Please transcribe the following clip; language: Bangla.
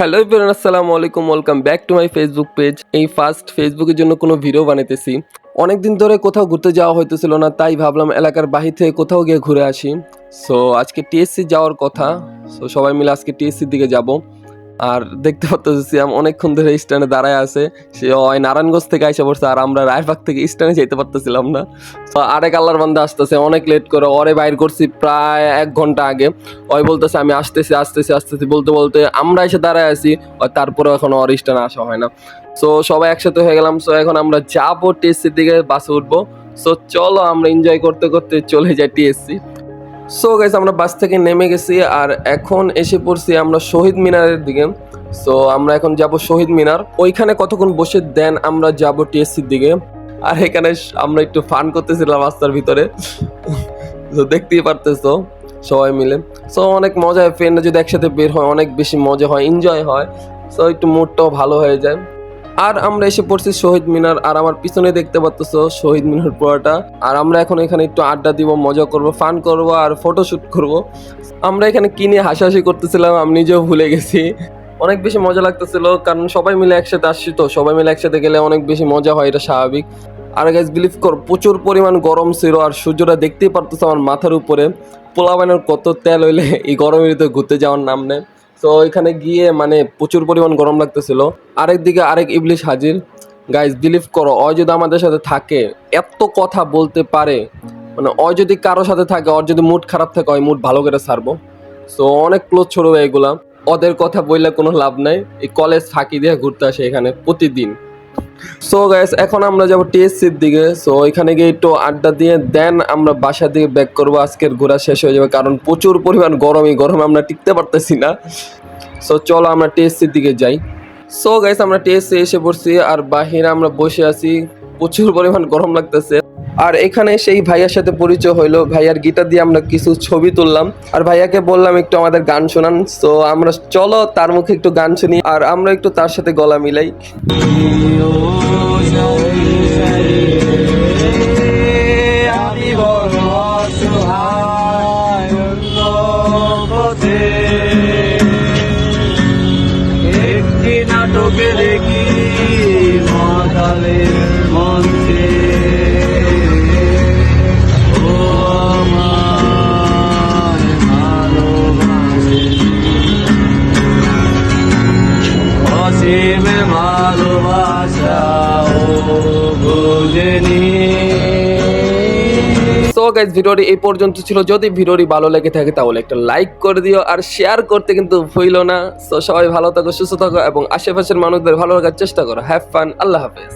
হ্যালো এভরিওয়ান, আসসালামু আলাইকুম, welcome back to my Facebook page. এই ফার্স্ট ফেসবুকের জন্য কোনো ভিডিও বানাইতেছি। অনেকদিন ধরে কোথাও ঘুরতে যাওয়া হইতেছিল না, তাই ভাবলাম এলাকার বাহির থেকে কোথাও গিয়ে ঘুরে আসি। সো আজকে টিএসসি যাওয়ার কথা। সো সবাই মিলে আজকে টিএসসির দিকে যাব। আর দেখতে পাচ্ছি অনেকক্ষণ ধরে স্ট্যান্ডে দাঁড়ায় আছে। সে ওই নারায়ণগঞ্জ থেকে আইসা পড়ছে, আর আমরা রায়বাগ থেকে স্ট্যান্ডে যেতে পারতেছিলাম না। তো আরেক আল্লাহর বান্দা আসতেছে, অনেক লেট করে ওরে বাইর করছি প্রায় 1 ঘন্টা আগে। ওই বলতেছে আমি আসতেছি বলতে বলতে আমরা এসে দাঁড়ায় আছি। তারপরে এখন ওর স্ট্যান্ডে আসা হয় না। সো সবাই একসাথে হয়ে গেলাম। সো এখন আমরা যাবো টিএসসির দিকে, বাসে উঠবো। সো চলো আমরা এনজয় করতে করতে চলে যাই টিএসসি। সো গাইস, আমরা বাস থেকে নেমে গেছি আর এখন এসে পড়ছি আমরা শহীদ মিনারের দিকে। সো আমরা এখন যাব শহীদ মিনার, ওইখানে কতক্ষণ বসে দেন আমরা যাব টিএসসির দিকে। আর এখানে আমরা একটু ফান করতেছিলাম রাস্তার ভিতরে। তো দেখতেই পারতেছো সবাই মিলে। সো অনেক মজা হয়, ফ্রেন্ডরা যদি একসাথে বের হয় অনেক বেশি মজা হয়, এনজয় হয়। সো একটু মুডটাও ভালো হয়ে যায়। আর আমরা এসে পড়ছি শহীদ মিনার, আর আমার পিছনে দেখতে পাচ্ছ শহীদ মিনার পুরোটা। আর আমরা এখন এখানে একটু আড্ডা দিব, মজা করব, ফান করব আর ফটোশুট করব। আমরা এখানে কি নিয়ে হাসাহাসি করতেছিলাম আমি নিজেও ভুলে গেছি। অনেক বেশি মজা লাগতেছিল, কারণ সবাই মিলে একসাথে আসছি, তো সবাই মিলে একসাথে গেলে অনেক বেশি মজা হয়, এটা স্বাভাবিক। আর গাইস বিলিভ কর, প্রচুর পরিমাণ গরম ছিল, আর সূর্যটা দেখতেই পারতেছে আমার মাথার উপরে। পোলাপানের কত তেল হইলে এই গরমের ভিতরে ঘুরতে যাওয়ার নাম নেই। তো ওইখানে গিয়ে মানে প্রচুর পরিমাণ গরম লাগতেছিল। আরেকদিকে আরেক ইবলিশ হাজির। গাইজ বিলিভ করো, অয় যদি আমাদের সাথে থাকে, এত কথা বলতে পারে, মানে অয় যদি কারোর সাথে থাকে, ওর যদি মুড খারাপ থাকে, ওই মুড ভালো করে ছাড়বো। সো অনেক ক্লোজ ছড়বে এগুলা, ওদের কথা বললে কোনো লাভ নাই। এই কলেজ ফাঁকি দিয়ে ঘুরতে আসে এখানে প্রতিদিন। সো গাইস, এখন আমরা যাবো টিএসসির দিকে। সো এখানে গিয়ে একটু আড্ডা দিয়ে দেন আমরা বাসার দিকে ব্যাক করবো। আজকের ঘোরা শেষ হয়ে যাবে, কারণ প্রচুর পরিমাণ গরম, এই গরমে আমরা টিকতে পারতেছি না। সো চলো আমরা টিএসসির দিকে যাই। সো গাইস, আমরা টিএসসি এসে পড়ছি, আর বাহিরে আমরা বসে আছি, প্রচুর পরিমাণ গরম লাগতেছে। আর এখানে সেই ভাইয়ার সাথে পরিচয় হইলো, ভাইয়ার গিটার দিয়ে আমরা কিছু ছবি তুললাম, আর ভাইয়াকে বললাম একটু আমাদের গান শোনান। সো আমরা চলো তার মুখে একটু গান শুনি, আর আমরা একটু তার সাথে গলা মিলাই। নাটকে দেখি মাতালের মঞ্চে ও আমায় ভালোবাসে, অসীম ভালোবাসা ও বুঝেনি। সো গাইস, ভিডিওটি এই পর্যন্ত ছিল। যদি ভিডিওটি ভালো লেগে থাকে তাহলে একটা লাইক করে দিও, আর শেয়ার করতে কিন্তু ভুলো না। সো সবাই ভালো থাকো, সুস্থ থাকো এবং আশেপাশের মানুষদের ভালো রাখার চেষ্টা করো। হ্যাভ ফান, আল্লাহ হাফেজ।